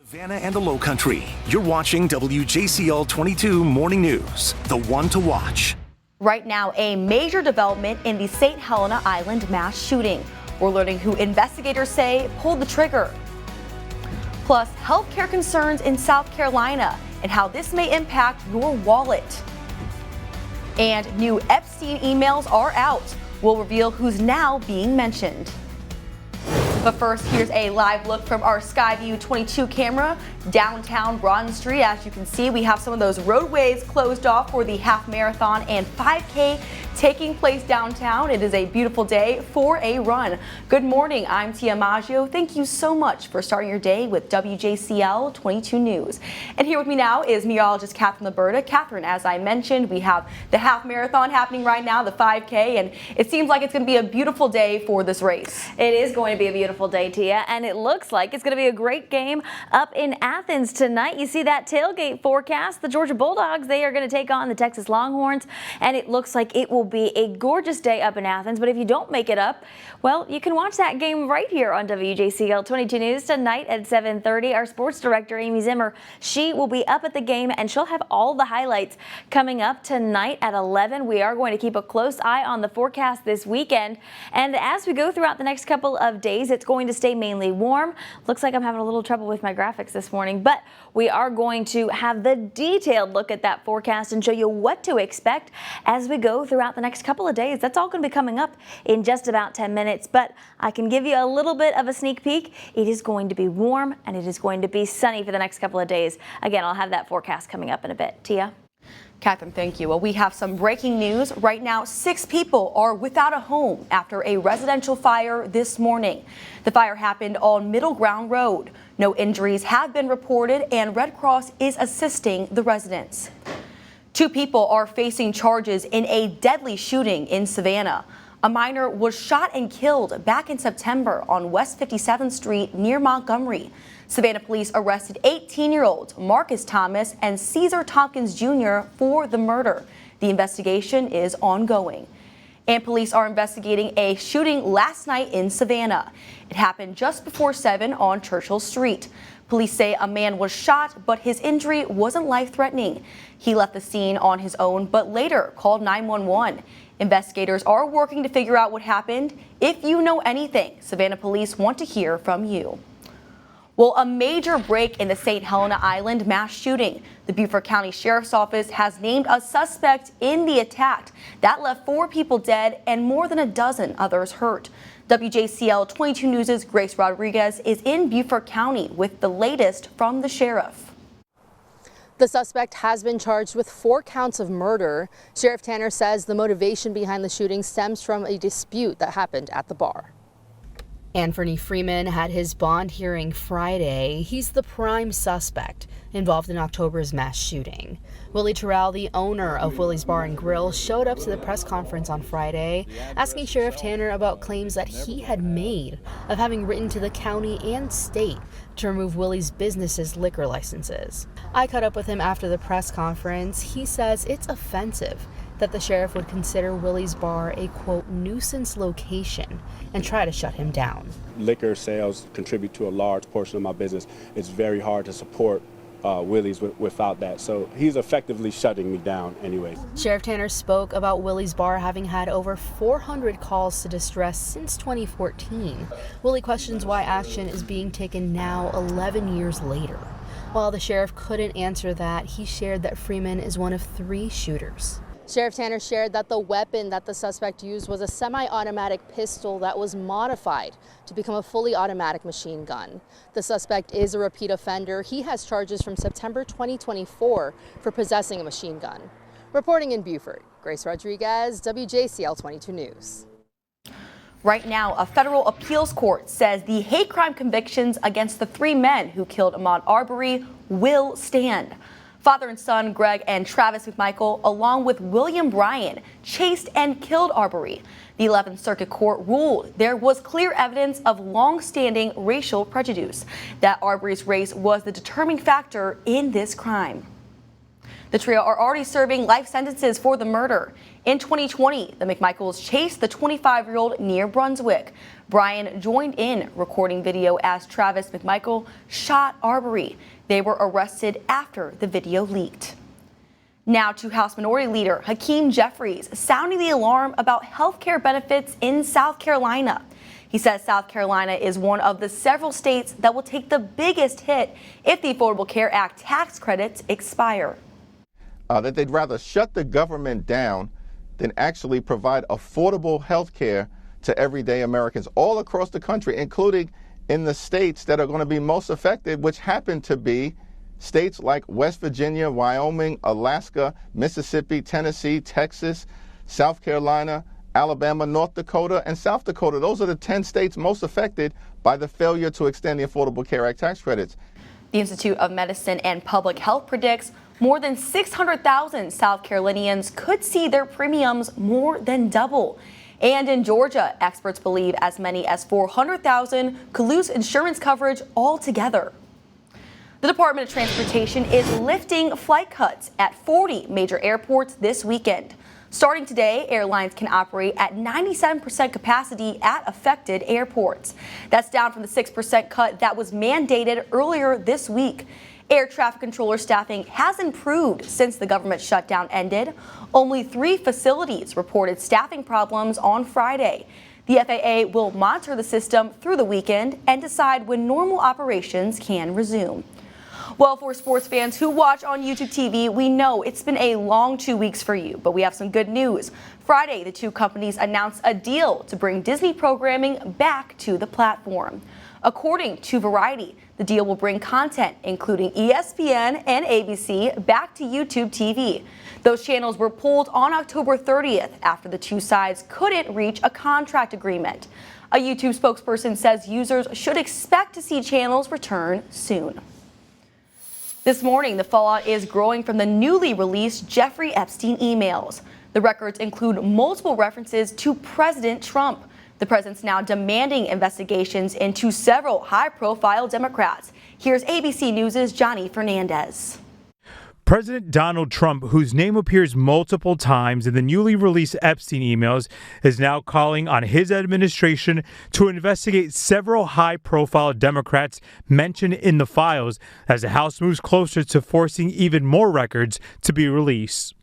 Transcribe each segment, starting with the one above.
Savannah and the Lowcountry. You're watching WJCL 22 Morning News, the one to watch. Right now, a major development in the St. Helena Island mass shooting. We're learning who investigators say pulled the trigger. Plus, healthcare concerns in South Carolina and how this may impact your wallet. And new Epstein emails are out. We'll reveal who's now being mentioned. But first, here's a live look from our Skyview 22 camera downtown Broughton Street. As you can see, we have some of those roadways closed off for the half marathon and 5K taking place downtown. It is a beautiful day for a run. Good morning, I'm Tia Maggio. Thank you so much for starting your day with WJCL 22 News. And here with me now is meteorologist Catherine Liberta. Catherine, as I mentioned, we have the half marathon happening right now, the 5K, and it seems like it's going to be a beautiful day for this race. It is going to be a beautiful day, Tia, and it looks like it's going to be a great game up in Athens tonight. You see that tailgate forecast. The Georgia Bulldogs, they are going to take on the Texas Longhorns, and it looks like it will be a gorgeous day up in Athens. But if you don't make it up, well, you can watch that game right here on WJCL 22 News tonight at 7:30. Our sports director, Amy Zimmer, she will be up at the game, and she'll have all the highlights coming up tonight at 11. We are going to keep a close eye on the forecast this weekend, and as we go throughout the next couple of days, it's going to stay mainly warm. Looks like I'm having a little trouble with my graphics this morning, but we are going to have the detailed look at that forecast and show you what to expect as we go throughout the next couple of days. That's all going to be coming up in just about 10 minutes, but I can give you a little bit of a sneak peek. It is going to be warm and it is going to be sunny for the next couple of days. Again, I'll have that forecast coming up in a bit. Tia? Catherine, thank you. Well, we have some breaking news. Right now, 6 people are without a home after a residential fire this morning. The fire happened on Middle Ground Road. No injuries have been reported, and Red Cross is assisting the residents. 2 people are facing charges in a deadly shooting in Savannah. A minor was shot and killed back in September on West 57th Street near Montgomery. Savannah police arrested 18-year-olds Marcus Thomas and Caesar Tompkins Jr. for the murder. The investigation is ongoing. And police are investigating a shooting last night in Savannah. It happened just before 7 on Churchill Street. Police say a man was shot, but his injury wasn't life-threatening. He left the scene on his own, but later called 911. Investigators are working to figure out what happened. If you know anything, Savannah police want to hear from you. Well, a major break in the St. Helena Island mass shooting. The Beaufort County Sheriff's Office has named a suspect in the attack. That left 4 people dead and more than a dozen others hurt. WJCL 22 News' Grace Rodriguez is in Beaufort County with the latest from the sheriff. The suspect has been charged with 4 counts of murder. Sheriff Tanner says the motivation behind the shooting stems from a dispute that happened at the bar. Anthony Freeman had his bond hearing Friday. He's the prime suspect involved in October's mass shooting. Willie Terrell, the owner of Willie's Bar and Grill, showed up to the press conference on Friday, asking Sheriff Tanner about claims that he had made of having written to the county and state to remove Willie's business's liquor licenses. I caught up with him after the press conference. He says it's offensive that the sheriff would consider Willie's Bar a, quote, nuisance location and try to shut him down. Liquor sales contribute to a large portion of my business. It's very hard to support Willie's without that. So he's effectively shutting me down anyway. Sheriff Tanner spoke about Willie's Bar having had over 400 calls to distress since 2014. Willie questions why action is being taken now 11 years later. While the sheriff couldn't answer that, he shared that Freeman is one of 3 shooters. Sheriff Tanner shared that the weapon that the suspect used was a semi-automatic pistol that was modified to become a fully automatic machine gun. The suspect is a repeat offender. He has charges from September 2024 for possessing a machine gun. Reporting in Beaufort, Grace Rodriguez, WJCL 22 News. Right now, a federal appeals court says the hate crime convictions against the 3 men who killed Ahmaud Arbery will stand. Father and son Greg and Travis McMichael, along with William Bryan, chased and killed Arbery. The 11th Circuit Court ruled there was clear evidence of long-standing racial prejudice, that Arbery's race was the determining factor in this crime. The trio are already serving life sentences for the murder. In 2020, the McMichaels chased the 25-year-old near Brunswick. Brian joined in recording video as Travis McMichael shot Arbery. They were arrested after the video leaked. Now to House Minority Leader Hakeem Jeffries sounding the alarm about health care benefits in South Carolina. He says South Carolina is one of the several states that will take the biggest hit if the Affordable Care Act tax credits expire. That they'd rather shut the government down than actually provide affordable health care to everyday Americans all across the country, including in the states that are going to be most affected, which happen to be states like West Virginia, Wyoming, Alaska, Mississippi, Tennessee, Texas, South Carolina, Alabama, North Dakota, and South Dakota. Those are the 10 states most affected by the failure to extend the Affordable Care Act tax credits. The Institute of Medicine and Public Health predicts more than 600,000 South Carolinians could see their premiums more than double. And in Georgia, experts believe as many as 400,000 could lose insurance coverage altogether. The Department of Transportation is lifting flight cuts at 40 major airports this weekend. Starting today, airlines can operate at 97% capacity at affected airports. That's down from the 6% cut that was mandated earlier this week. Air traffic controller staffing has improved since the government shutdown ended. Only 3 facilities reported staffing problems on Friday. The FAA will monitor the system through the weekend and decide when normal operations can resume. Well, for sports fans who watch on YouTube TV, we know it's been a long 2 weeks for you, but we have some good news. Friday, the two companies announced a deal to bring Disney programming back to the platform. According to Variety, the deal will bring content, including ESPN and ABC, back to YouTube TV. Those channels were pulled on October 30th after the two sides couldn't reach a contract agreement. A YouTube spokesperson says users should expect to see channels return soon. This morning, the fallout is growing from the newly released Jeffrey Epstein emails. The records include multiple references to President Trump. The president's now demanding investigations into several high-profile Democrats. Here's ABC News' Johnny Fernandez. President Donald Trump, whose name appears multiple times in the newly released Epstein emails, is now calling on his administration to investigate several high-profile Democrats mentioned in the files as the House moves closer to forcing even more records to be released.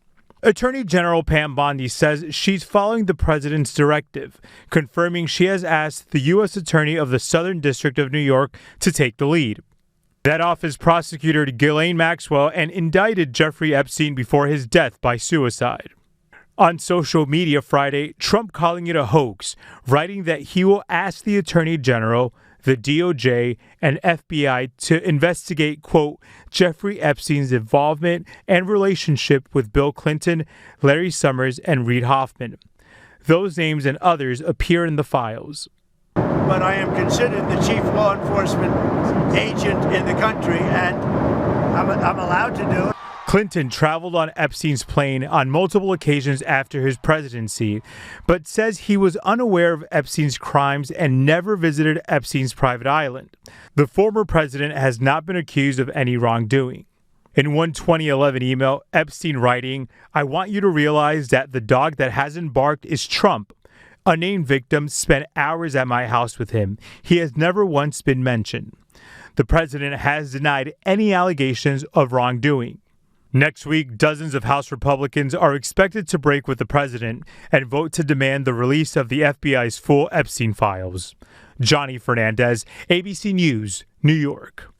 Attorney General Pam Bondi says she's following the president's directive, confirming she has asked the U.S. Attorney of the Southern District of New York to take the lead. That office prosecuted Ghislaine Maxwell and indicted Jeffrey Epstein before his death by suicide. On social media Friday, Trump calling it a hoax, writing that he will ask the Attorney General, the DOJ, and FBI to investigate, quote, Jeffrey Epstein's involvement and relationship with Bill Clinton, Larry Summers, and Reid Hoffman. Those names and others appear in the files. But I am considered the chief law enforcement agent in the country, and I'm allowed to do it. Clinton traveled on Epstein's plane on multiple occasions after his presidency, but says he was unaware of Epstein's crimes and never visited Epstein's private island. The former president has not been accused of any wrongdoing. In one 2011 email, Epstein writing, "I want you to realize that the dog that hasn't barked is Trump. A named victim spent hours at my house with him. He has never once been mentioned." The president has denied any allegations of wrongdoing. Next week, dozens of House Republicans are expected to break with the president and vote to demand the release of the FBI's full Epstein files. Johnny Fernandez, ABC News, New York.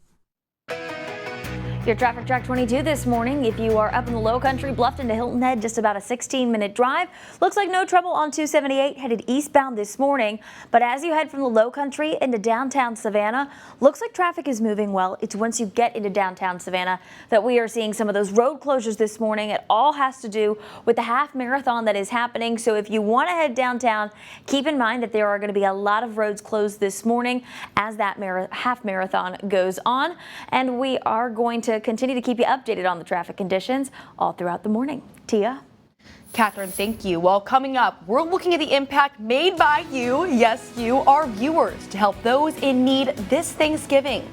Your traffic track 22 this morning. If you are up in the low country, Bluffton to Hilton Head, just about a 16-minute drive. Looks like no trouble on 278 headed eastbound this morning. But as you head from the low country into downtown Savannah, looks like traffic is moving well. It's once you get into downtown Savannah that we are seeing some of those road closures this morning. It all has to do with the half marathon that is happening. So if you want to head downtown, keep in mind that there are going to be a lot of roads closed this morning as that half marathon goes on. And we are going to continue to keep you updated on the traffic conditions all throughout the morning. Tia? Catherine, thank you. Well, coming up, we're looking at the impact made by you, yes, you, our viewers, to help those in need this Thanksgiving.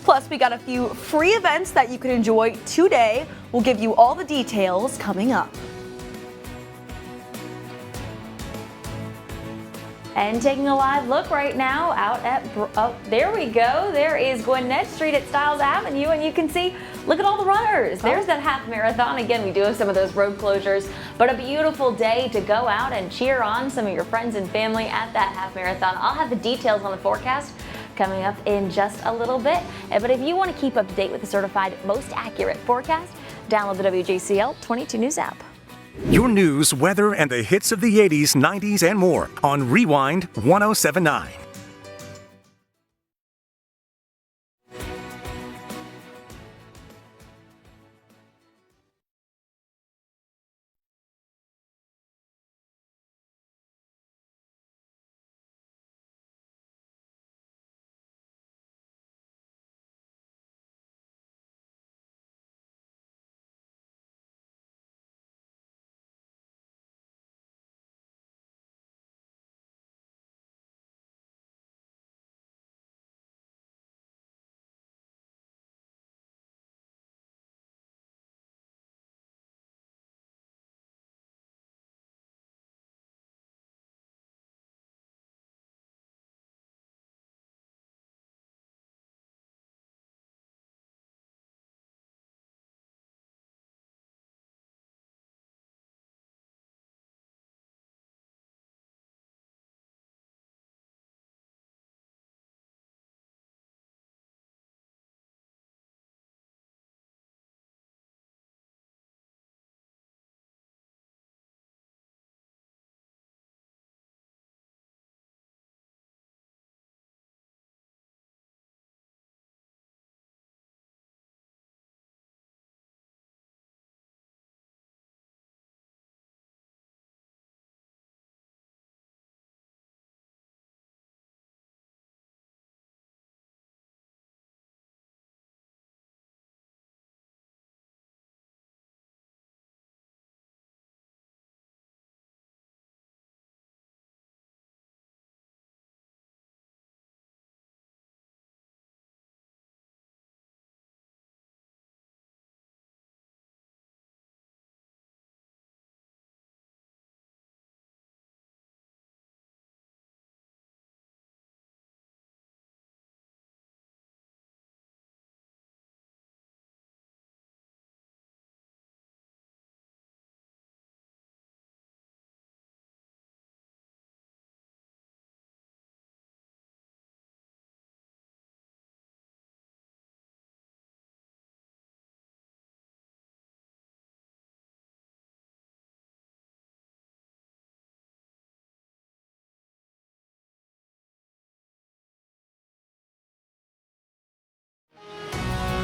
Plus, we got a few free events that you can enjoy today. We'll give you all the details coming up. And taking a live look right now out at, oh, there we go. There is Gwinnett Street at Stiles Avenue, and you can see, look at all the runners. There's that half marathon. Again, we do have some of those road closures, but a beautiful day to go out and cheer on some of your friends and family at that half marathon. I'll have the details on the forecast coming up in just a little bit. But if you want to keep up to date with the certified most accurate forecast, download the WJCL 22 News app. Your news, weather, and the hits of the 80s, 90s, and more on Rewind 1079.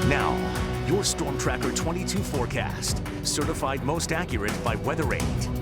Now, your Storm Tracker 22 forecast, certified most accurate by WeatherAid.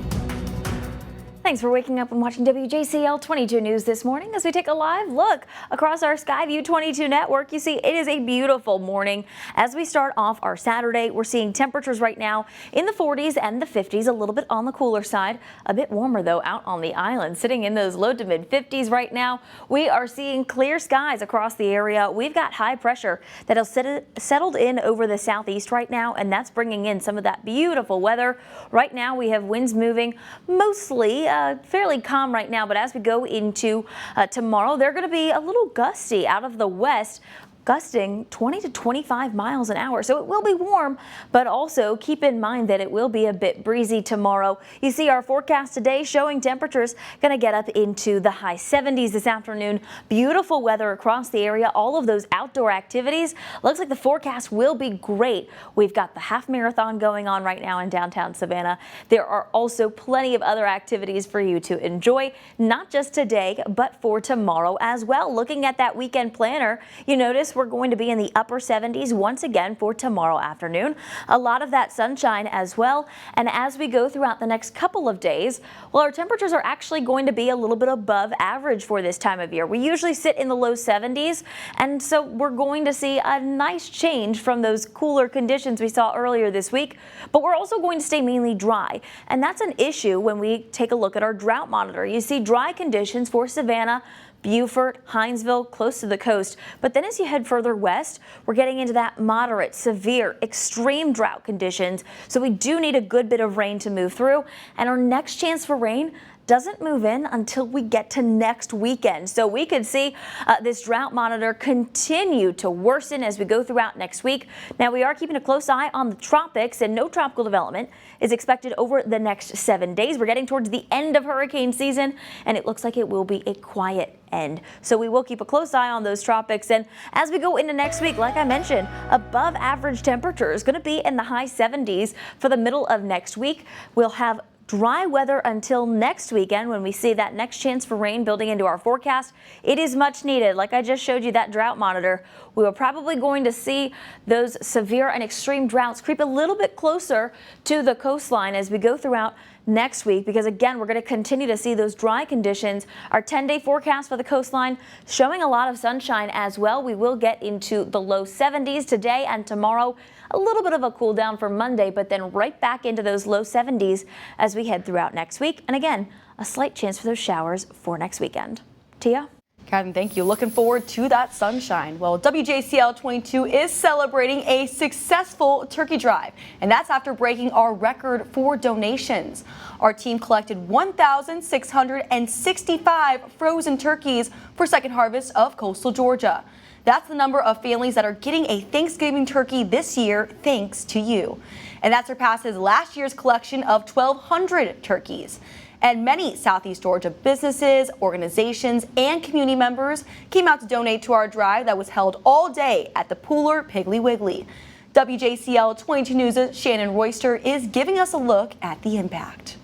Thanks for waking up and watching WJCL 22 News this morning. As we take a live look across our Skyview 22 network, you see it is a beautiful morning. As we start off our Saturday, we're seeing temperatures right now in the 40s and the 50s, a little bit on the cooler side. A bit warmer, though, out on the island, sitting in those low to mid 50s right now. We are seeing clear skies across the area. We've got high pressure that has settled in over the southeast right now, and that's bringing in some of that beautiful weather. Right now, we have winds moving mostly fairly calm right now, but as we go into tomorrow, they're going to be a little gusty out of the west, gusting 20 to 25 miles an hour. So it will be warm, but also keep in mind that it will be a bit breezy tomorrow. You see our forecast today showing temperatures going to get up into the high 70s this afternoon. Beautiful weather across the area. All of those outdoor activities. Looks like the forecast will be great. We've got the half marathon going on right now in downtown Savannah. There are also plenty of other activities for you to enjoy, not just today, but for tomorrow as well. Looking at that weekend planner, you notice we're going to be in the upper 70s once again for tomorrow afternoon. A lot of that sunshine as well. And as we go throughout the next couple of days, well, our temperatures are actually going to be a little bit above average for this time of year. We usually sit in the low 70s, and so we're going to see a nice change from those cooler conditions we saw earlier this week. But we're also going to stay mainly dry, and that's an issue when we take a look at our drought monitor. You see dry conditions for Savannah. Beaufort, Hinesville, close to the coast. But then as you head further west, we're getting into that moderate, severe, extreme drought conditions. So we do need a good bit of rain to move through. And our next chance for rain doesn't move in until we get to next weekend. So we could see this drought monitor continue to worsen as we go throughout next week. Now we are keeping a close eye on the tropics, and no tropical development is expected over the next 7 days. We're getting towards the end of hurricane season, and it looks like it will be a quiet end. So we will keep a close eye on those tropics. And as we go into next week, like I mentioned, above average temperature is going to be in the high 70s for the middle of next week. We'll have dry weather until next weekend when we see that next chance for rain building into our forecast. It is much needed. Like I just showed you that drought monitor, we are probably going to see those severe and extreme droughts creep a little bit closer to the coastline as we go throughout next week, because again, we're going to continue to see those dry conditions. Our 10-day forecast for the coastline showing a lot of sunshine as well. We will get into the low 70s today and tomorrow. A little bit of a cool down for Monday, but then right back into those low 70s as we head throughout next week. And again, a slight chance for those showers for next weekend. Tia? Kevin, thank you. Looking forward to that sunshine. Well, WJCL 22 is celebrating a successful turkey drive, and that's after breaking our record for donations. Our team collected 1,665 frozen turkeys for Second Harvest of Coastal Georgia. That's the number of families that are getting a Thanksgiving turkey this year, thanks to you. And that surpasses last year's collection of 1,200 turkeys. And many Southeast Georgia businesses, organizations, and community members came out to donate to our drive that was held all day at the Pooler Piggly Wiggly. WJCL 22 News' Shannon Royster is giving us a look at the impact.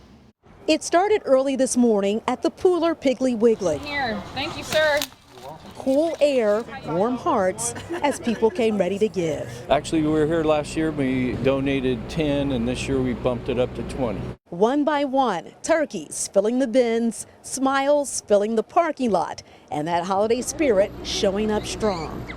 It started early this morning at the Pooler Piggly Wiggly. Here, thank you, sir. Cool air, warm hearts as people came ready to give. Actually, we were here last year. We donated 10, and this year we bumped it up to 20. One by one, turkeys filling the bins, smiles filling the parking lot, and that holiday spirit showing up strong.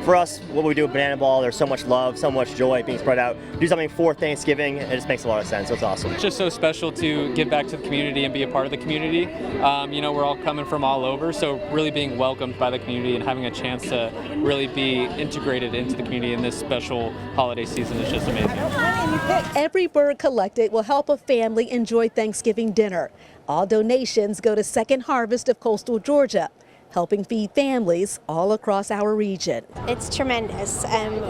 For us, what we do with Banana Ball, there's so much love, so much joy being spread out. Do something for Thanksgiving, it just makes a lot of sense. So it's awesome. It's just so special to give back to the community and be a part of the community. We're all coming from all over, so really being welcomed by the community and having a chance to really be integrated into the community in this special holiday season is just amazing. Every bird collected will help a family enjoy Thanksgiving dinner. All donations go to Second Harvest of Coastal Georgia, helping feed families all across our region. It's tremendous.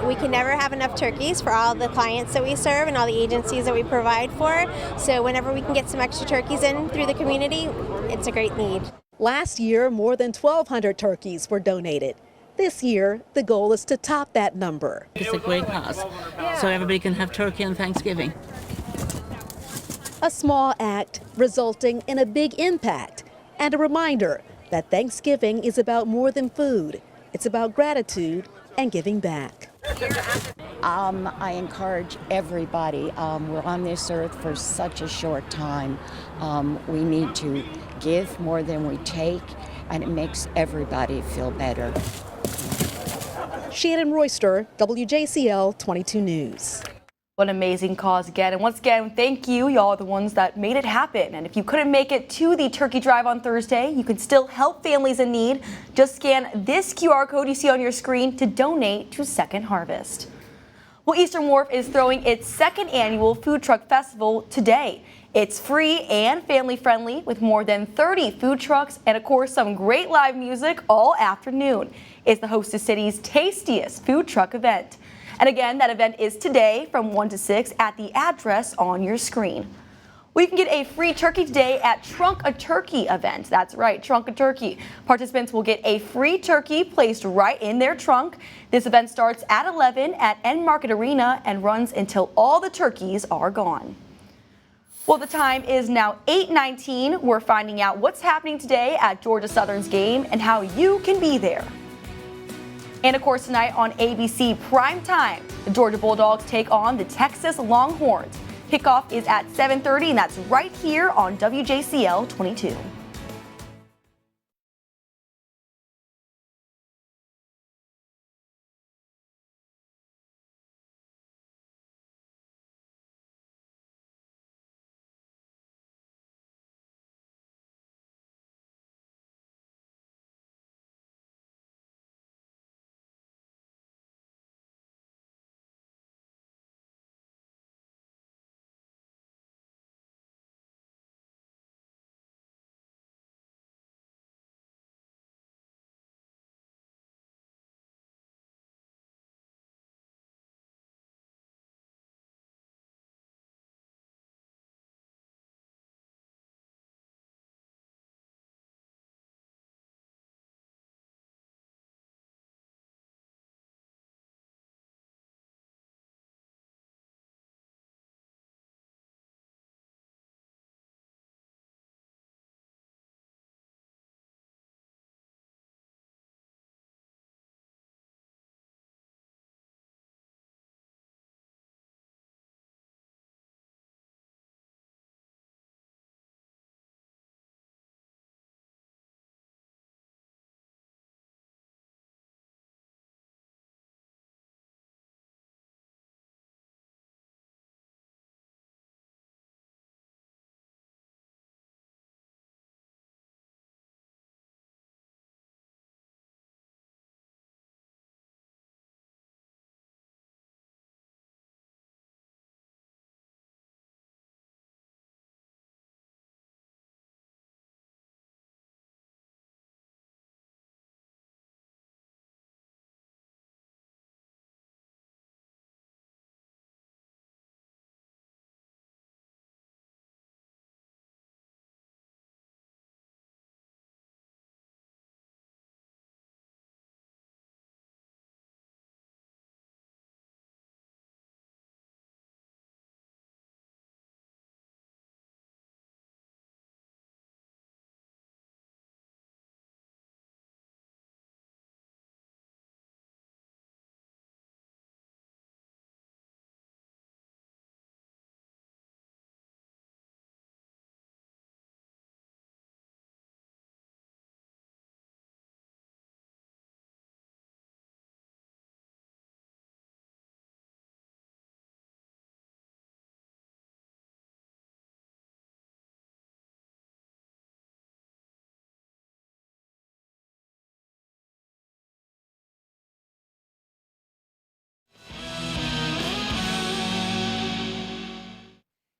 We can never have enough turkeys for all the clients that we serve and all the agencies that we provide for. So whenever we can get some extra turkeys in through the community, it's a great need. Last year, more than 1,200 turkeys were donated. This year, the goal is to top that number. It's a great cause, so everybody can have turkey on Thanksgiving. A small act resulting in a big impact, and a reminder that Thanksgiving is about more than food. It's about gratitude and giving back. I encourage everybody. We're on this earth for such a short time. We need to give more than we take, and it makes everybody feel better. Shannon Royster, WJCL 22 News. What an amazing cause again. And once again, thank you. Y'all are the ones that made it happen. And if you couldn't make it to the turkey drive on Thursday, you can still help families in need. Just scan this QR code you see on your screen to donate to Second Harvest. Well, Eastern Wharf is throwing its second annual Food Truck Festival today. It's free and family friendly with more than 30 food trucks and, of course, some great live music all afternoon. It's the Hostess City's tastiest food truck event. And again, that event is today from 1 to 6 at the address on your screen. Well, you can get a free turkey today at Trunk a Turkey event. That's right, Trunk a Turkey. Participants will get a free turkey placed right in their trunk. This event starts at 11 at End Market Arena and runs until all the turkeys are gone. Well, the time is now 8:19. We're finding out what's happening today at Georgia Southern's game and how you can be there. And of course, tonight on ABC Primetime, the Georgia Bulldogs take on the Texas Longhorns. Kickoff is at 7:30, and that's right here on WJCL 22.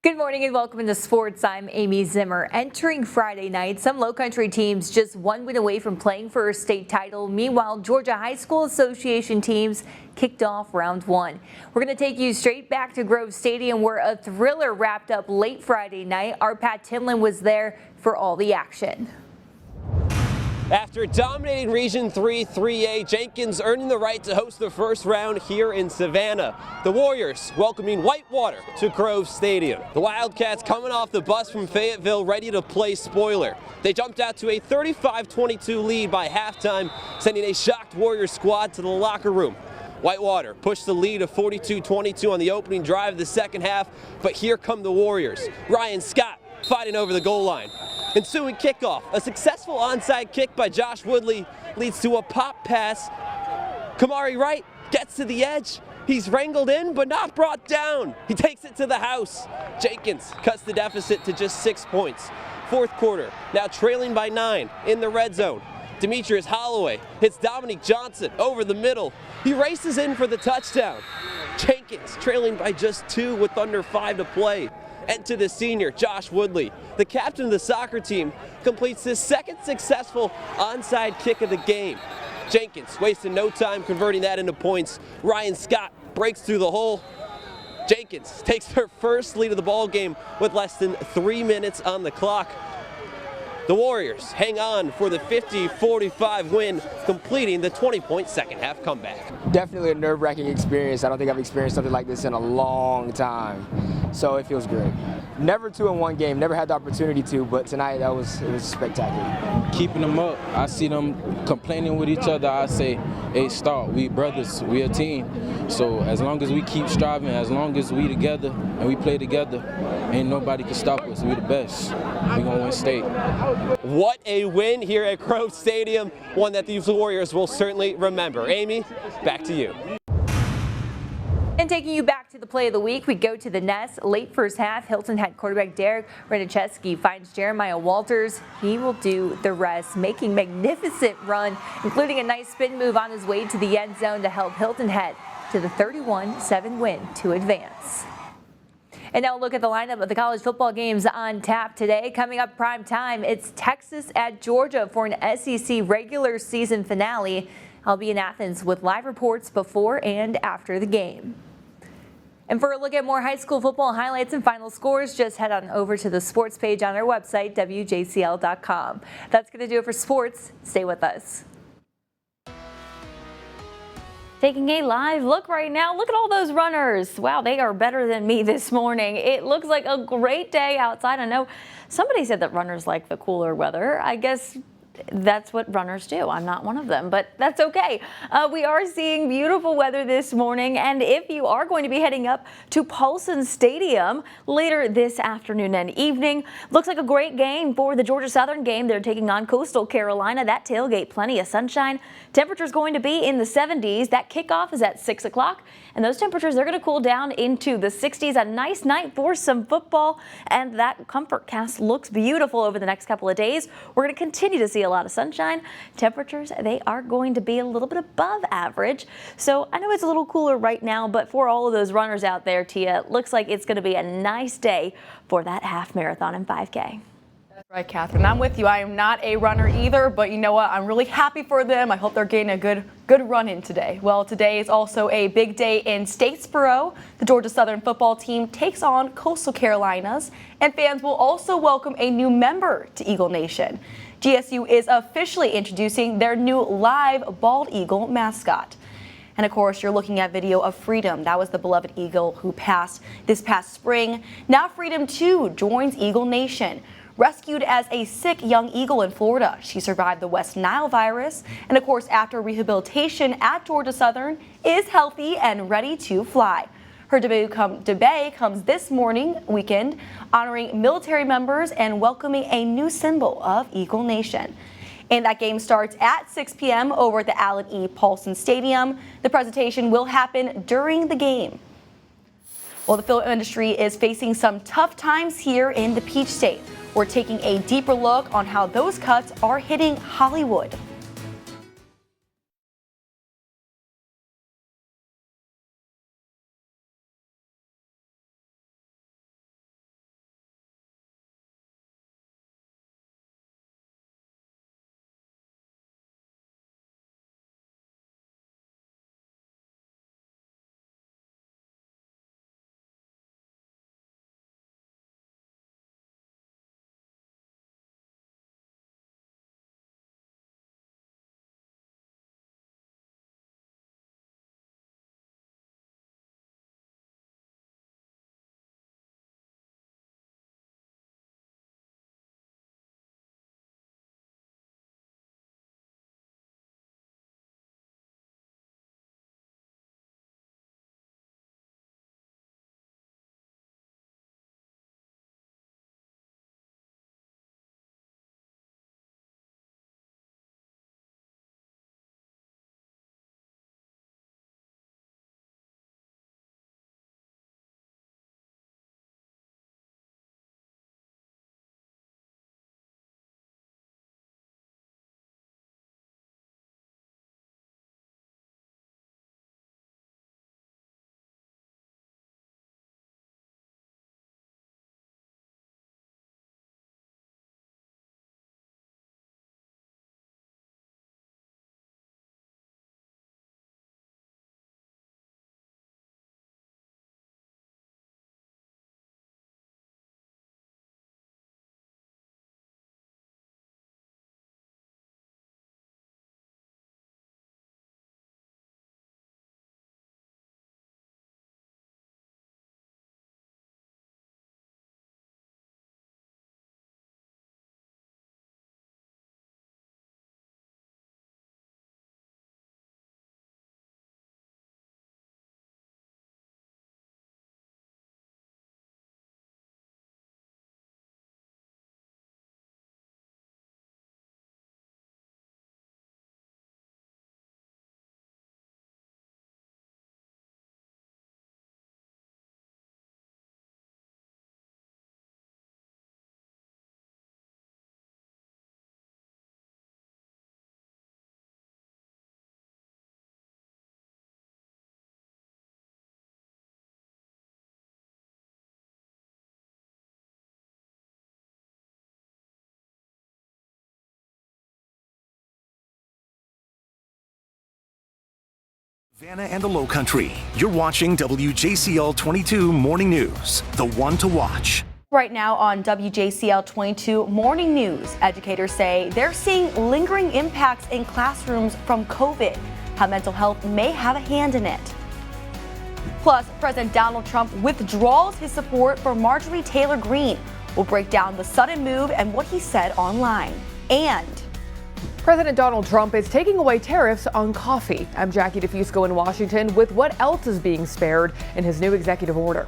Good morning and welcome to sports. I'm Amy Zimmer. Entering Friday night, some low country teams just one win away from playing for a state title. Meanwhile, Georgia High School Association teams kicked off round one. We're going to take you straight back to Grove Stadium where a thriller wrapped up late Friday night. Our Pat Timlin was there for all the action. After dominating Region 3 3A, Jenkins earning the right to host the first round here in Savannah. The Warriors welcoming Whitewater to Grove Stadium. The Wildcats coming off the bus from Fayetteville ready to play spoiler. They jumped out to a 35-22 lead by halftime, sending a shocked Warriors squad to the locker room. Whitewater pushed the lead of 42-22 on the opening drive of the second half, but here come the Warriors. Ryan Scott fighting over the goal line. Ensuing kickoff, a successful onside kick by Josh Woodley leads to a pop pass. Kamari Wright gets to the edge. He's wrangled in, but not brought down. He takes it to the house. Jenkins cuts the deficit to just 6 points. Fourth quarter, now trailing by 9 in the red zone. Demetrius Holloway hits Dominique Johnson over the middle. He races in for the touchdown. Jenkins trailing by just 2 with under 5 to play. And to the senior, Josh Woodley, the captain of the soccer team, completes his second successful onside kick of the game. Jenkins wasting no time converting that into points. Ryan Scott breaks through the hole. Jenkins takes her first lead of the ball game with less than 3 minutes on the clock. The Warriors hang on for the 50-45 win, completing the 20-point second half comeback. Definitely a nerve-wracking experience. I don't think I've experienced something like this in a long time. So it feels great. Never 2 in one game, never had the opportunity to, but tonight it was spectacular. Keeping them up, I see them complaining with each other. I say, hey, start, we brothers, we a team. So as long as we keep striving, as long as we together and we play together, ain't nobody can stop us. We the best. We gonna win state. What a win here at Grove Stadium, one that these Warriors will certainly remember. Amy, back to you. And taking you back to the play of the week, we go to the Nest. Late first half, Hilton Head quarterback Derek Renicheski finds Jeremiah Walters. He will do the rest, making magnificent run, including a nice spin move on his way to the end zone to help Hilton Head to the 31-7 win to advance. And now look at the lineup of the college football games on tap today. Coming up prime time, it's Texas at Georgia for an SEC regular season finale. I'll be in Athens with live reports before and after the game. And for a look at more high school football highlights and final scores, just head on over to the sports page on our website, WJCL.com. That's going to do it for sports. Stay with us. Taking a live look right now. Look at all those runners. Wow, they are better than me this morning. It looks like a great day outside. I know somebody said that runners like the cooler weather. I guess that's what runners do. I'm not one of them, but that's okay. We are seeing beautiful weather this morning, and if you are going to be heading up to Paulson Stadium later this afternoon and evening, looks like a great game for the Georgia Southern game. They're taking on Coastal Carolina. That tailgate, plenty of sunshine. Temperatures going to be in the 70s. That kickoff is at 6 o'clock, and those temperatures, they're going to cool down into the 60s. A nice night for some football, and that comfort cast looks beautiful over the next couple of days. We're going to continue to see a lot of sunshine. Temperatures, they are going to be a little bit above average. So I know it's a little cooler right now, but for all of those runners out there, Tia, it looks like it's going to be a nice day for that half marathon and 5K. That's right, Catherine. I'm with you. I am not a runner either, but you know what? I'm really happy for them. I hope they're getting a good run in today. Well, today is also a big day in Statesboro. The Georgia Southern football team takes on Coastal Carolinas, and fans will also welcome a new member to Eagle Nation. GSU is officially introducing their new live bald eagle mascot. And of course, you're looking at video of Freedom. That was the beloved eagle who passed this past spring. Now Freedom 2 joins Eagle Nation. Rescued as a sick young eagle in Florida, she survived the West Nile virus, and of course, after rehabilitation at Georgia Southern, is healthy and ready to fly. Her debut comes this weekend, honoring military members and welcoming a new symbol of Eagle Nation. And that game starts at 6 p.m. over at the Allen E. Paulson Stadium. The presentation will happen during the game. Well, the film industry is facing some tough times here in the Peach State. We're taking a deeper look on how those cuts are hitting Hollywood. Savannah and the Lowcountry. You're watching WJCL 22 Morning News, the one to watch. Right now on WJCL 22 Morning News, educators say they're seeing lingering impacts in classrooms from COVID, how mental health may have a hand in it. Plus, President Donald Trump withdraws his support for Marjorie Taylor Greene. We'll break down the sudden move and what he said online. And President Donald Trump is taking away tariffs on coffee. I'm Jackie DeFusco in Washington with what else is being spared in his new executive order.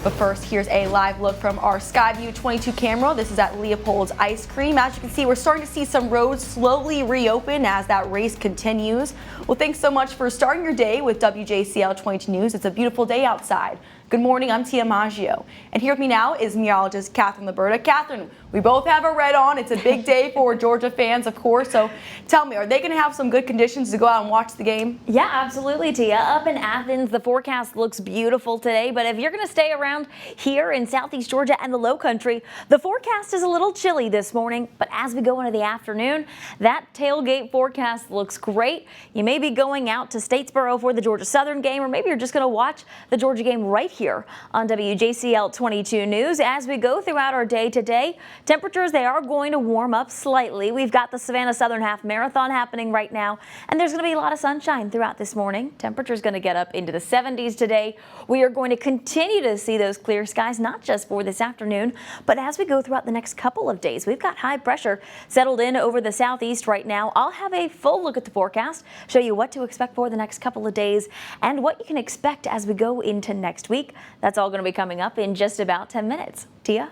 But first, here's a live look from our Skyview 22 camera. This is at Leopold's Ice Cream. As you can see, we're starting to see some roads slowly reopen as that race continues. Well, thanks so much for starting your day with WJCL 22 News. It's a beautiful day outside. Good morning, I'm Tia Maggio. And here with me now is meteorologist Catherine Liberta. Catherine, we both have our red on. It's a big day for Georgia fans, of course. So tell me, are they going to have some good conditions to go out and watch the game? Yeah, absolutely, Tia. Up in Athens, the forecast looks beautiful today. But if you're going to stay around here in southeast Georgia and the Lowcountry, the forecast is a little chilly this morning. But as we go into the afternoon, that tailgate forecast looks great. You may be going out to Statesboro for the Georgia Southern game, or maybe you're just going to watch the Georgia game right here on WJCL 22 News. As we go throughout our day today, temperatures, they are going to warm up slightly. We've got the Savannah Southern Half Marathon happening right now, and there's going to be a lot of sunshine throughout this morning. Temperatures going to get up into the 70s today. We are going to continue to see those clear skies, not just for this afternoon, but as we go throughout the next couple of days. We've got high pressure settled in over the southeast right now. I'll have a full look at the forecast, show you what to expect for the next couple of days and what you can expect as we go into next week. That's all going to be coming up in just about 10 minutes. Tia?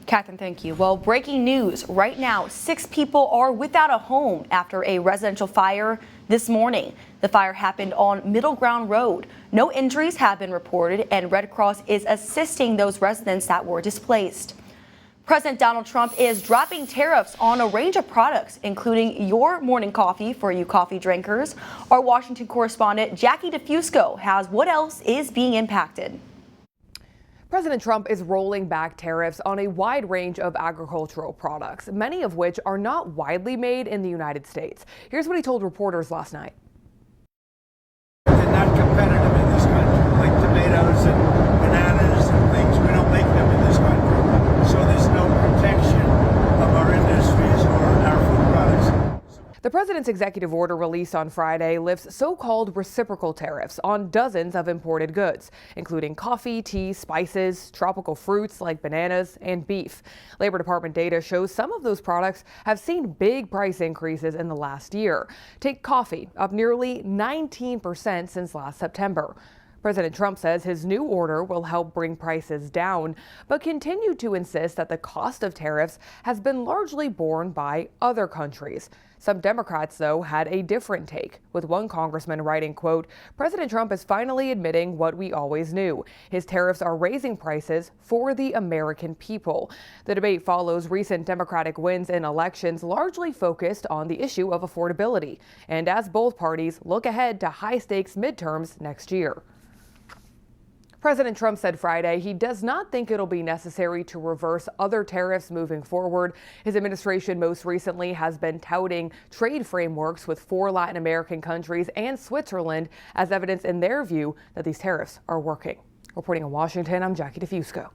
Catherine, thank you. Well, breaking news right now, 6 people are without a home after a residential fire this morning. The fire happened on Middle Ground Road. No injuries have been reported, and Red Cross is assisting those residents that were displaced. President Donald Trump is dropping tariffs on a range of products, including your morning coffee for you coffee drinkers. Our Washington correspondent Jackie DeFusco has what else is being impacted. President Trump is rolling back tariffs on a wide range of agricultural products, many of which are not widely made in the United States. Here's what he told reporters last night. They're not competitive in this country, like tomatoes and bananas and things. We don't make them in this country. So there's no protection of our industries or our food products. The president's executive order released on Friday lifts so-called reciprocal tariffs on dozens of imported goods, including coffee, tea, spices, tropical fruits like bananas, and beef. Labor Department data shows some of those products have seen big price increases in the last year. Take coffee, up nearly 19% since last September. President Trump says his new order will help bring prices down, but continued to insist that the cost of tariffs has been largely borne by other countries. Some Democrats, though, had a different take, with one congressman writing, quote, President Trump is finally admitting what we always knew. His tariffs are raising prices for the American people. The debate follows recent Democratic wins in elections largely focused on the issue of affordability, and as both parties look ahead to high-stakes midterms next year. President Trump said Friday he does not think it'll be necessary to reverse other tariffs moving forward. His administration most recently has been touting trade frameworks with 4 Latin American countries and Switzerland as evidence in their view that these tariffs are working. Reporting in Washington, I'm Jackie DeFusco.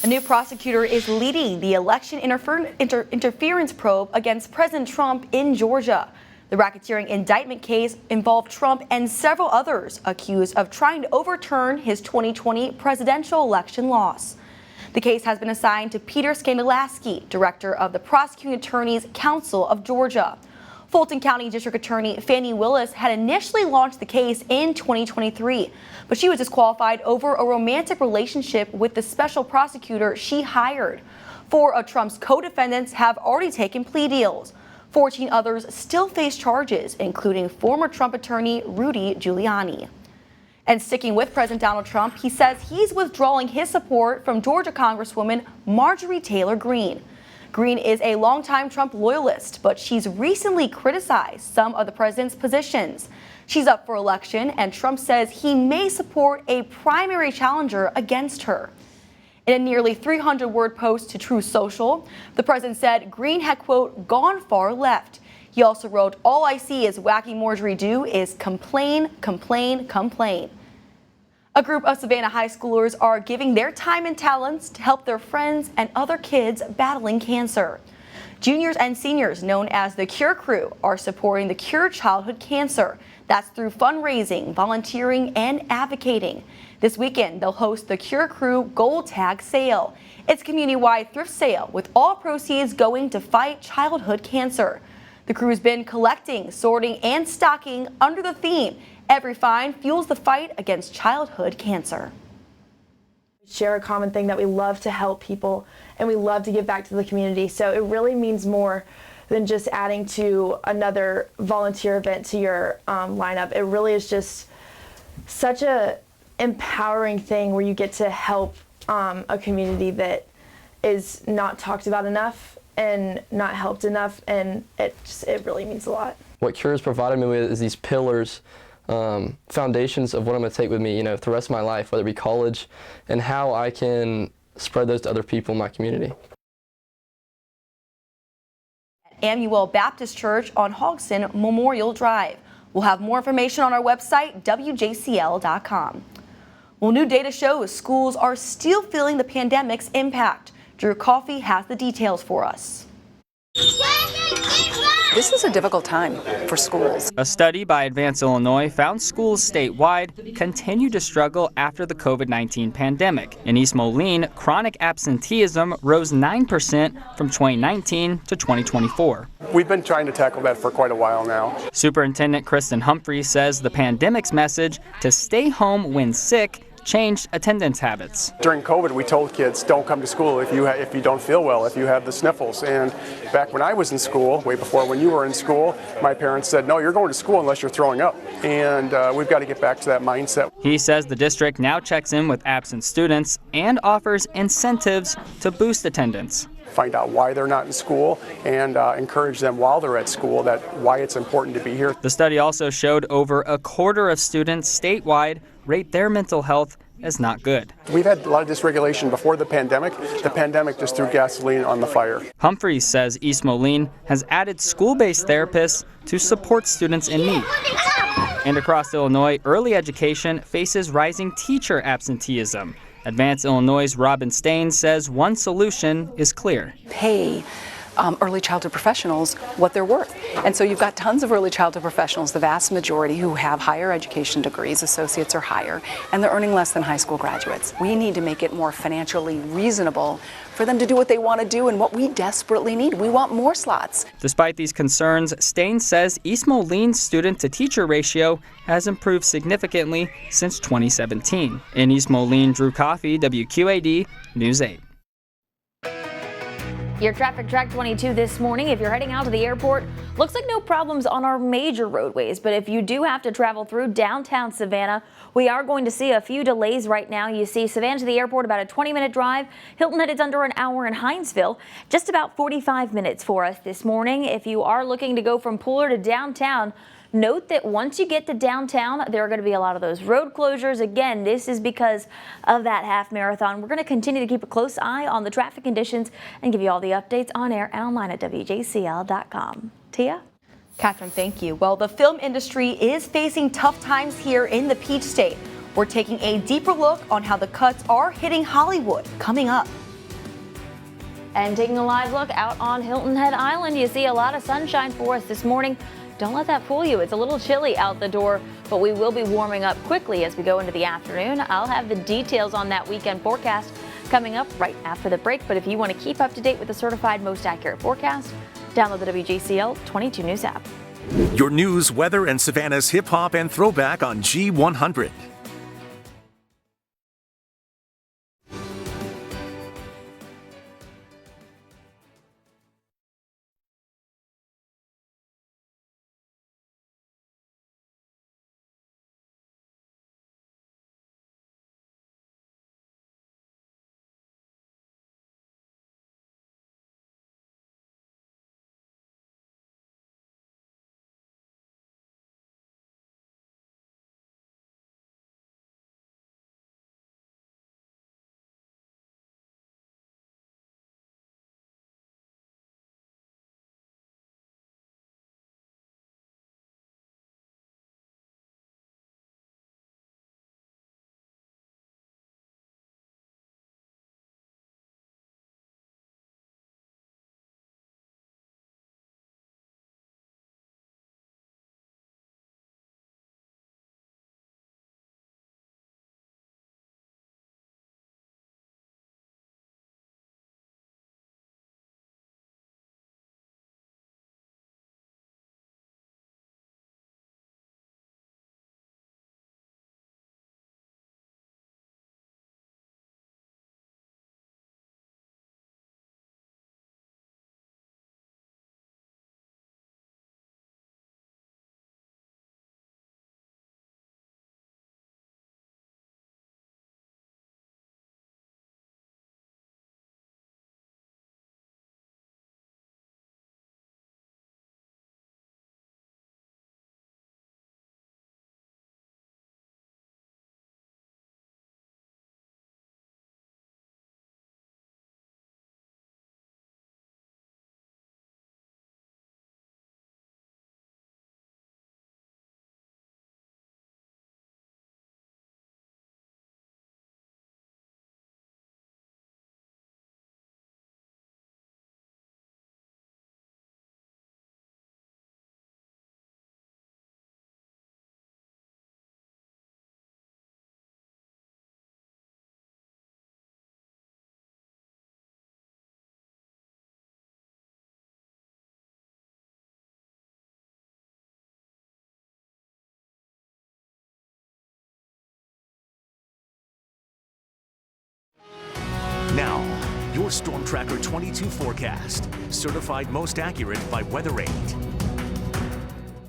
A new prosecutor is leading the election interference probe against President Trump in Georgia. The racketeering indictment case involved Trump and several others accused of trying to overturn his 2020 presidential election loss. The case has been assigned to Peter Skandalaski, director of the Prosecuting Attorney's Council of Georgia. Fulton County District Attorney Fannie Willis had initially launched the case in 2023, but she was disqualified over a romantic relationship with the special prosecutor she hired. 4 of Trump's co-defendants have already taken plea deals. 14 others still face charges, including former Trump attorney Rudy Giuliani. And sticking with President Donald Trump, he says he's withdrawing his support from Georgia Congresswoman Marjorie Taylor Greene. Greene is a longtime Trump loyalist, but she's recently criticized some of the president's positions. She's up for election, and Trump says he may support a primary challenger against her. In a nearly 300-word post to Truth Social, the president said Greene had, quote, gone far left. He also wrote, "All I see is Wacky Marjorie do is complain, complain, complain." A group of Savannah high schoolers are giving their time and talents to help their friends and other kids battling cancer. Juniors and seniors, known as the Cure Crew, are supporting the Cure Childhood Cancer. That's through fundraising, volunteering, and advocating. This weekend, they'll host the Cure Crew Gold Tag Sale. It's a community-wide thrift sale with all proceeds going to fight childhood cancer. The crew's been collecting, sorting, and stocking under the theme, "Every find fuels the fight against childhood cancer." Share a common thing that we love to help people and we love to give back to the community. So it really means more than just adding to another volunteer event to your lineup. It really is just such a empowering thing where you get to help a community that is not talked about enough and not helped enough, and it really means a lot. What Cure has provided me with is these pillars, foundations of what I'm going to take with me, for the rest of my life, whether it be college, and how I can spread those to other people in my community. Emmanuel Baptist Church on Hogston Memorial Drive. We'll have more information on our website, WJCL.com. Well, new data shows schools are still feeling the pandemic's impact. Drew Coffey has the details for us. This is a difficult time for schools. A study by Advance Illinois found schools statewide continue to struggle after the COVID-19 pandemic. In East Moline, chronic absenteeism rose 9% from 2019 to 2024. We've been trying to tackle that for quite a while now. Superintendent Kristen Humphrey says the pandemic's message to stay home when sick changed attendance habits. During COVID, we told kids, don't come to school if you don't feel well, if you have the sniffles. And back when I was in school, way before when you were in school, my parents said, no, you're going to school unless you're throwing up. And we've got to get back to that mindset. He says the district now checks in with absent students and offers incentives to boost attendance. Find out why they're not in school and encourage them while they're at school that why it's important to be here. The study also showed over a quarter of students statewide rate their mental health as not good. We've had a lot of dysregulation before the pandemic. The pandemic just threw gasoline on the fire. Humphreys says East Moline has added school-based therapists to support students in need. And across Illinois, early education faces rising teacher absenteeism. Advance Illinois' Robin Stain says one solution is clear. Pay early childhood professionals what they're worth. And so you've got tons of early childhood professionals, the vast majority who have higher education degrees, associates or higher, and they're earning less than high school graduates. We need to make it more financially reasonable for them to do what they want to do and what we desperately need. We want more slots. Despite these concerns, Stain says East Moline's student-to-teacher ratio has improved significantly since 2017. In East Moline, Drew Coffey, WQAD News 8. Your traffic track 22 this morning. If you're heading out to the airport, looks like no problems on our major roadways. But if you do have to travel through downtown Savannah, we are going to see a few delays right now. You see Savannah to the airport, about a 20-minute drive. Hilton Head, it's under an hour in Hinesville. Just about 45 minutes for us this morning. If you are looking to go from Pooler to downtown, note that once you get to downtown, there are going to be a lot of those road closures. Again, this is because of that half marathon. We're going to continue to keep a close eye on the traffic conditions and give you all the updates on air and online at WJCL.com. Tia? Catherine, thank you. Well, the film industry is facing tough times here in the Peach State. We're taking a deeper look on how the cuts are hitting Hollywood coming up. And taking a live look out on Hilton Head Island, you see a lot of sunshine for us this morning. Don't let that fool you. It's a little chilly out the door, but we will be warming up quickly as we go into the afternoon. I'll have the details on that weekend forecast coming up right after the break. But if you want to keep up to date with the certified most accurate forecast, download the WJCL 22 News app. Your news, weather, and Savannah's hip hop and throwback on G100. your Storm Tracker 22 forecast, certified most accurate by WeatherAid.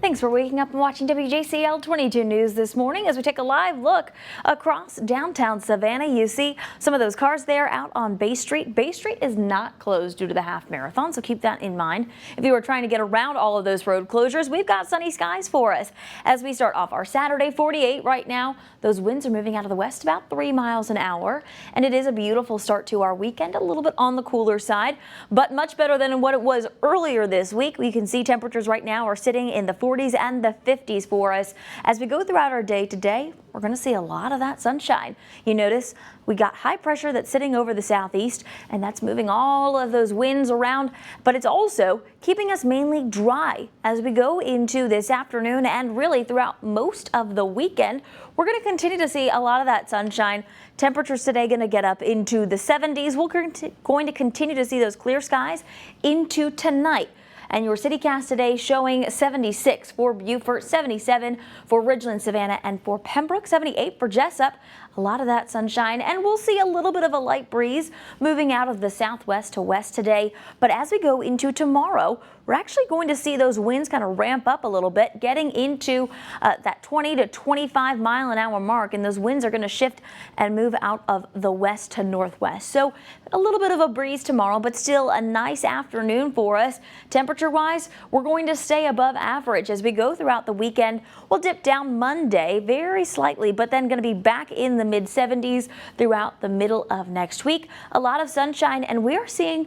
Thanks for waking up and watching WJCL 22 News this morning. As we take a live look across downtown Savannah, you see some of those cars there out on Bay Street. Bay Street is not closed due to the half marathon, so keep that in mind. If you are trying to get around all of those road closures, we've got sunny skies for us. As we start off our Saturday, 48 right now. Those winds are moving out of the west about 3 miles an hour, and it is a beautiful start to our weekend, a little bit on the cooler side, but much better than what it was earlier this week. We can see temperatures right now are sitting in the 40s and the 50s for us. As we go throughout our day today, we're going to see a lot of that sunshine. You notice we got high pressure that's sitting over the southeast, and that's moving all of those winds around, but it's also keeping us mainly dry as we go into this afternoon and really throughout most of the weekend. We're going to continue to see a lot of that sunshine. Temperatures today going to get up into the 70s. We're going to continue to see those clear skies into tonight. And your CityCast today showing 76 for Beaufort, 77 for Ridgeland, Savannah, and for Pembroke, 78 for Jessup. A lot of that sunshine, and we'll see a little bit of a light breeze moving out of the southwest to west today. But as we go into tomorrow, we're actually going to see those winds kind of ramp up a little bit, getting into that 20 to 25 mile an hour mark, and those winds are going to shift and move out of the west to northwest. So a little bit of a breeze tomorrow, but still a nice afternoon for us. Temperature-wise, we're going to stay above average as we go throughout the weekend. We'll dip down Monday very slightly, but then going to be back in the mid-70s throughout the middle of next week. A lot of sunshine, and we are seeing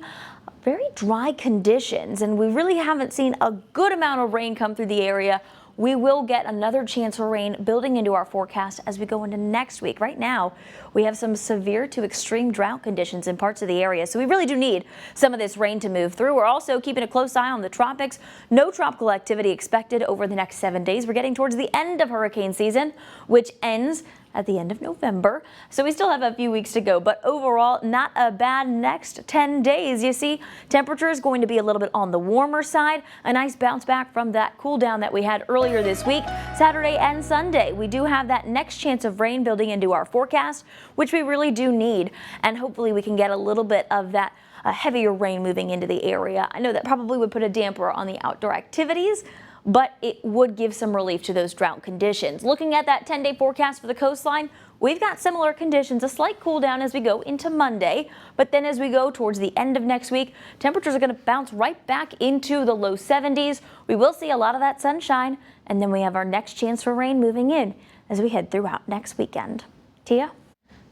very dry conditions, and we really haven't seen a good amount of rain come through the area. We will get another chance for rain building into our forecast as we go into next week. Right now, we have some severe to extreme drought conditions in parts of the area, so we really do need some of this rain to move through. We're also keeping a close eye on the tropics. No tropical activity expected over the next 7 days. We're getting towards the end of hurricane season, which ends at the end of November. So we still have a few weeks to go, but overall, not a bad next 10 days. You see, temperature is going to be a little bit on the warmer side. A nice bounce back from that cool down that we had earlier this week. Saturday and Sunday, we do have that next chance of rain building into our forecast, which we really do need. And hopefully we can get a little bit of that heavier rain moving into the area. I know that probably would put a damper on the outdoor activities, but it would give some relief to those drought conditions. Looking at that 10-day forecast for the coastline, we've got similar conditions, a slight cool down as we go into Monday, but then as we go towards the end of next week, temperatures are going to bounce right back into the low 70s. We will see a lot of that sunshine, and then we have our next chance for rain moving in as we head throughout next weekend. Tia?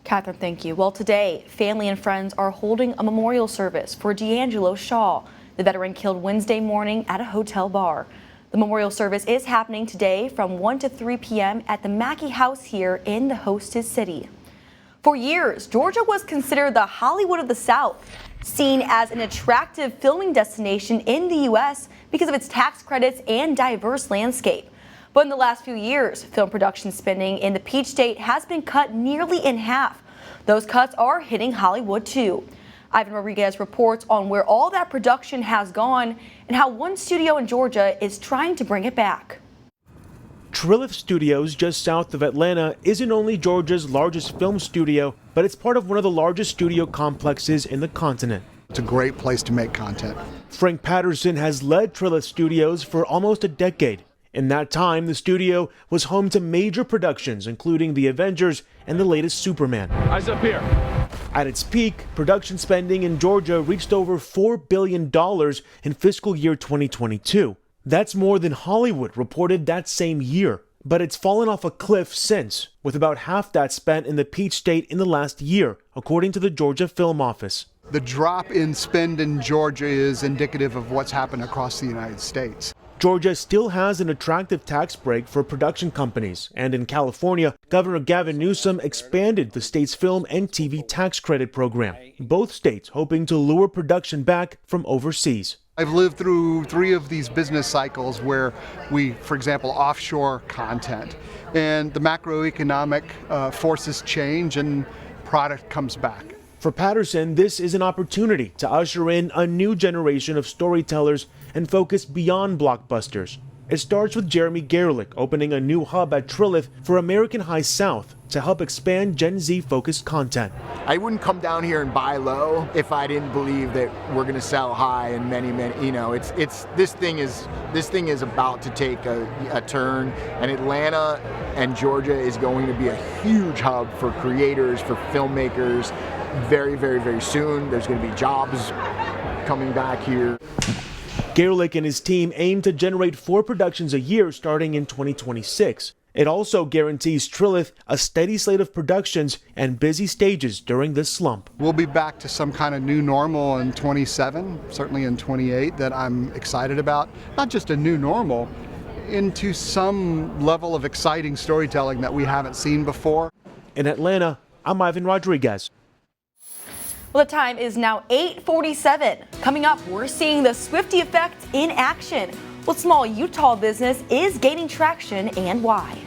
Catherine, thank you. Well, today, family and friends are holding a memorial service for D'Angelo Shaw, the veteran killed Wednesday morning at a hotel bar. The memorial service is happening today from 1 to 3 p.m. at the Mackey House here in the hosted city. For years, Georgia was considered the Hollywood of the South, seen as an attractive filming destination in the U.S. because of its tax credits and diverse landscape. But in the last few years, film production spending in the Peach State has been cut nearly in half. Those cuts are hitting Hollywood too. Ivan Rodriguez reports on where all that production has gone and how one studio in Georgia is trying to bring it back. Trilith Studios, just south of Atlanta, isn't only Georgia's largest film studio, but it's part of one of the largest studio complexes in the continent. It's a great place to make content. Frank Patterson has led Trilith Studios for almost a decade. In that time, the studio was home to major productions, including The Avengers and the latest Superman. Eyes up here. At its peak, production spending in Georgia reached over $4 billion in fiscal year 2022. That's more than Hollywood reported that same year. But it's fallen off a cliff since, with about half that spent in the Peach State in the last year, according to the Georgia Film Office. The drop in spend in Georgia is indicative of what's happened across the United States. Georgia still has an attractive tax break for production companies, and in California, Governor Gavin Newsom expanded the state's film and TV tax credit program, both states hoping to lure production back from overseas. I've lived through 3 of these business cycles where we, for example, offshore content, and the macroeconomic forces change and product comes back. For Patterson, this is an opportunity to usher in a new generation of storytellers and focus beyond blockbusters. It starts with Jeremy Gerlich opening a new hub at Trilith for American High South, to help expand Gen Z-focused content. I wouldn't come down here and buy low if I didn't believe that we're going to sell high and many, you know, this thing is about to take a turn, and Atlanta and Georgia is going to be a huge hub for creators, for filmmakers. Very, very, very soon. There's going to be jobs coming back here. Gerlich and his team aim to generate 4 productions a year starting in 2026. It also guarantees Trilith a steady slate of productions and busy stages during this slump. We'll be back to some kind of new normal in 27, certainly in 28, that I'm excited about. Not just a new normal, into some level of exciting storytelling that we haven't seen before. In Atlanta, I'm Ivan Rodriguez. Well, the time is now 8:47. Coming up, we're seeing the Swiftie effect in action. What small Utah business is gaining traction and why?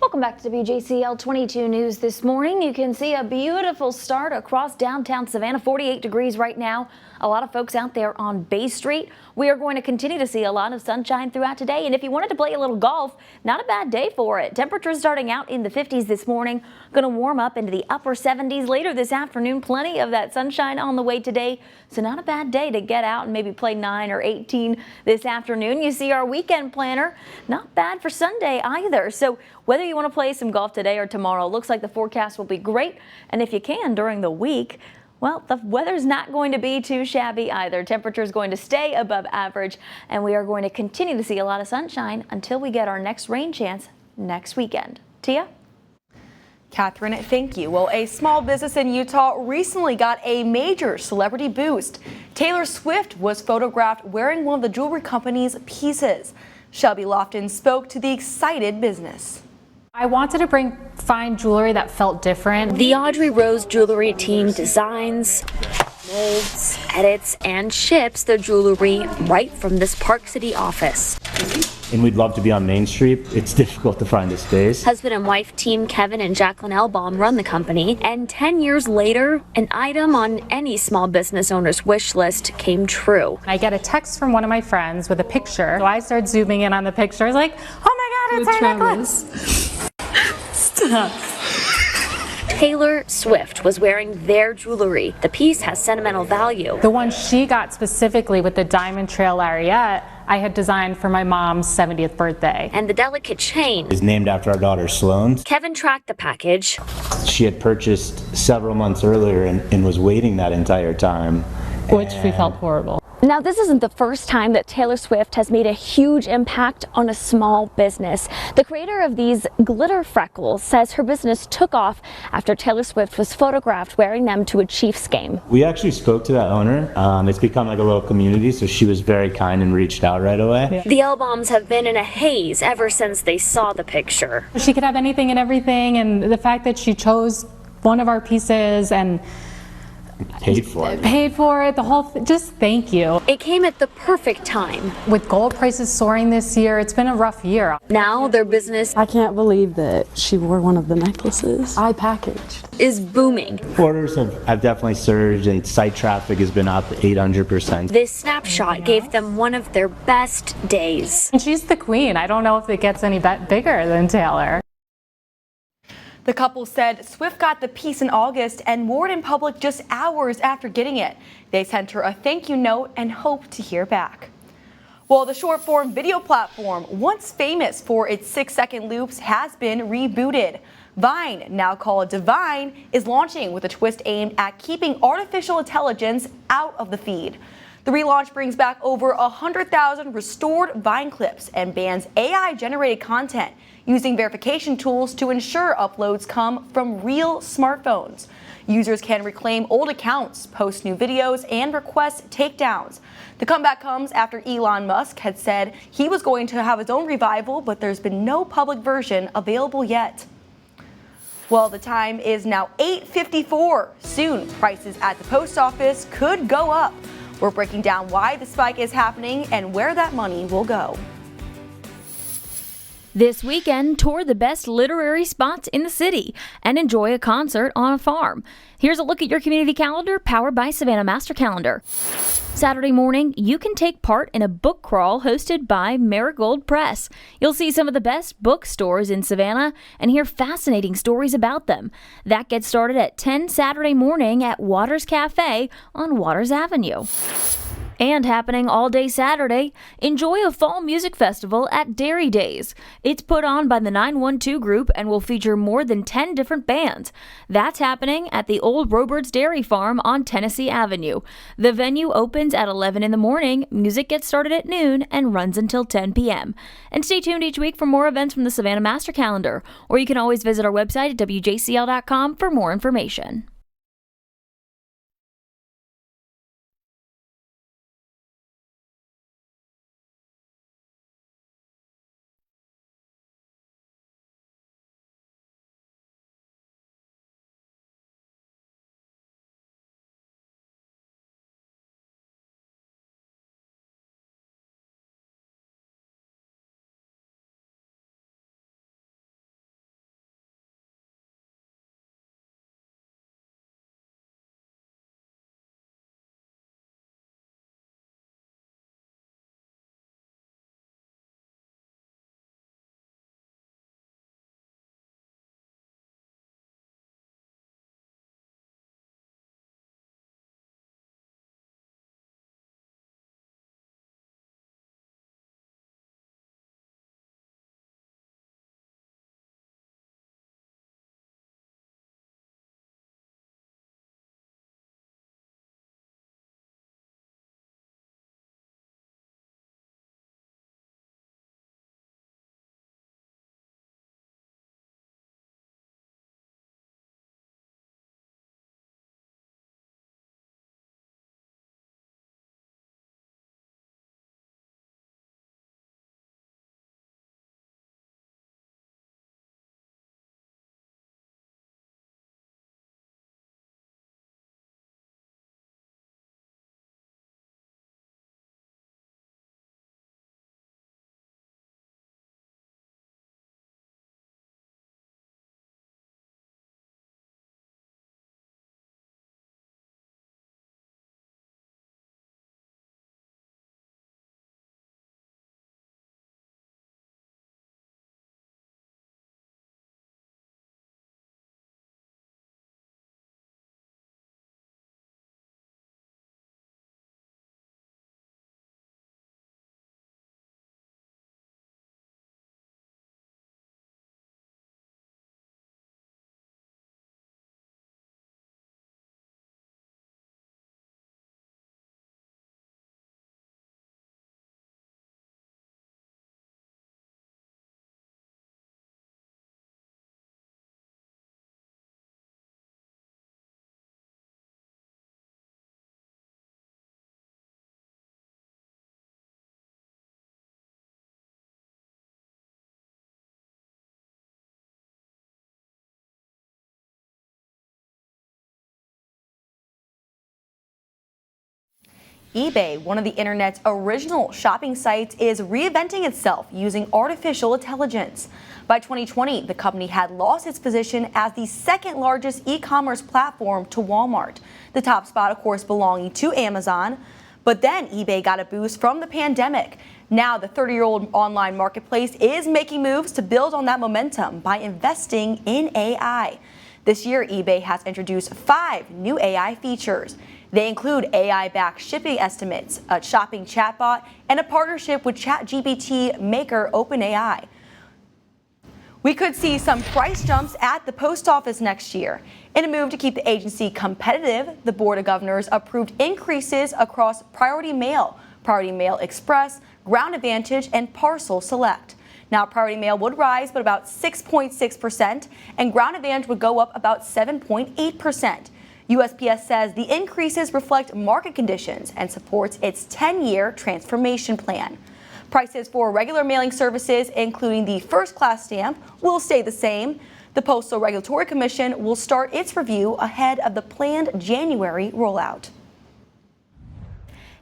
Welcome back to WJCL 22 News this morning. You can see a beautiful start across downtown Savannah, 48 degrees right now. A lot of folks out there on Bay Street. We are going to continue to see a lot of sunshine throughout today. And if you wanted to play a little golf, not a bad day for it. Temperatures starting out in the 50s this morning, going to warm up into the upper 70s later this afternoon. Plenty of that sunshine on the way today. So not a bad day to get out and maybe play 9 or 18 this afternoon. You see our weekend planner, not bad for Sunday either. So whether you want to play some golf today or tomorrow, looks like the forecast will be great. And if you can during the week, well, the weather's not going to be too shabby either. Temperature is going to stay above average, and we are going to continue to see a lot of sunshine until we get our next rain chance next weekend. Tia? Catherine, thank you. Well, a small business in Utah recently got a major celebrity boost. Taylor Swift was photographed wearing one of the jewelry company's pieces. Shelby Lofton spoke to the excited business. I wanted to bring fine jewelry that felt different. The Audrey Rose jewelry team designs, molds, edits, and ships the jewelry right from this Park City office. And we'd love to be on Main Street. It's difficult to find a space. Husband and wife team Kevin and Jacqueline Elbaum run the company, and 10 years later, an item on any small business owner's wish list came true. I get a text from one of my friends with a picture, so I start zooming in on the picture. I was like, oh my God, it's our necklace. Stop. Taylor Swift was wearing their jewelry. The piece has sentimental value. The one she got specifically with the Diamond Trail Lariat, I had designed for my mom's 70th birthday. And the delicate chain Is named after our daughter Sloan. Kevin tracked the package. She had purchased several months earlier and was waiting that entire time. Which we felt horrible. Now, this isn't the first time that Taylor Swift has made a huge impact on a small business. The creator of these glitter freckles says her business took off after Taylor Swift was photographed wearing them to a Chiefs game. We actually spoke to that owner. It's become like a little community, so she was very kind and reached out right away. The Elbaums have been in a haze ever since they saw the picture. She could have anything and everything, and the fact that she chose one of our pieces and paid for it. The whole just thank you. It came at the perfect time. With gold prices soaring this year, it's been a rough year. Now their business, I can't believe that she wore one of the necklaces I packaged, is booming. Orders have definitely surged and site traffic has been up 800%. This snapshot gave them one of their best days. And she's the queen. I don't know if it gets any bigger than Taylor. The couple said Swift got the piece in August and wore it in public just hours after getting it. They sent her a thank you note and hope to hear back. Well, the short form video platform, once famous for its 6-second loops, has been rebooted. Vine, now called Divine, is launching with a twist aimed at keeping artificial intelligence out of the feed. The relaunch brings back over 100,000 restored Vine clips and bans AI-generated content, using verification tools to ensure uploads come from real smartphones. Users can reclaim old accounts, post new videos, and request takedowns. The comeback comes after Elon Musk had said he was going to have his own revival, but there's been no public version available yet. Well, the time is now 8:54. Soon, prices at the post office could go up. We're breaking down why the spike is happening and where that money will go. This weekend, tour the best literary spots in the city and enjoy a concert on a farm. Here's a look at your community calendar powered by Savannah Master Calendar. Saturday morning, you can take part in a book crawl hosted by Marigold Press. You'll see some of the best bookstores in Savannah and hear fascinating stories about them. That gets started at 10 Saturday morning at Waters Cafe on Waters Avenue. And happening all day Saturday, enjoy a fall music festival at Dairy Days. It's put on by the 912 Group and will feature more than 10 different bands. That's happening at the Old Roberts Dairy Farm on Tennessee Avenue. The venue opens at 11 in the morning, music gets started at noon, and runs until 10 p.m. And stay tuned each week for more events from the Savannah Master Calendar, or you can always visit our website at WJCL.com for more information. eBay, one of the internet's original shopping sites, is reinventing itself using artificial intelligence. By 2020, the company had lost its position as the second largest e-commerce platform to Walmart, the top spot, of course, belonging to Amazon. But then eBay got a boost from the pandemic. Now the 30-year-old online marketplace is making moves to build on that momentum by investing in AI. This year, eBay has introduced 5 new AI features. They include AI-backed shipping estimates, a shopping chatbot, and a partnership with ChatGPT maker OpenAI. We could see some price jumps at the post office next year. In a move to keep the agency competitive, the Board of Governors approved increases across Priority Mail, Priority Mail Express, Ground Advantage, and Parcel Select. Now, Priority Mail would rise but about 6.6%, and Ground Advantage would go up about 7.8%. USPS says the increases reflect market conditions and supports its 10-year transformation plan. Prices for regular mailing services, including the first-class stamp, will stay the same. The Postal Regulatory Commission will start its review ahead of the planned January rollout.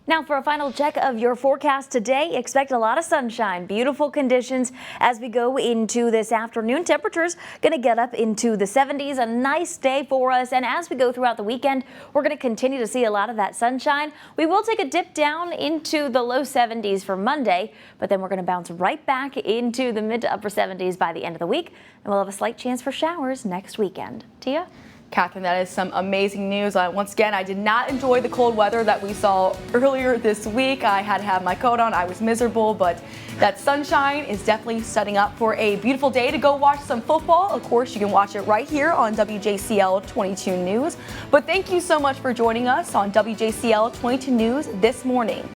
Now for a final check of your forecast today, expect a lot of sunshine, beautiful conditions as we go into this afternoon. Temperatures going to get up into the 70s, a nice day for us. And as we go throughout the weekend, we're going to continue to see a lot of that sunshine. We will take a dip down into the low 70s for Monday, but then we're going to bounce right back into the mid to upper 70s by the end of the week. And we'll have a slight chance for showers next weekend. Tia? Catherine, that is some amazing news. Once again, I did not enjoy the cold weather that we saw earlier this week. I had to have my coat on. I was miserable, but that sunshine is definitely setting up for a beautiful day to go watch some football. Of course, you can watch it right here on WJCL 22 News. But thank you so much for joining us on WJCL 22 News this morning.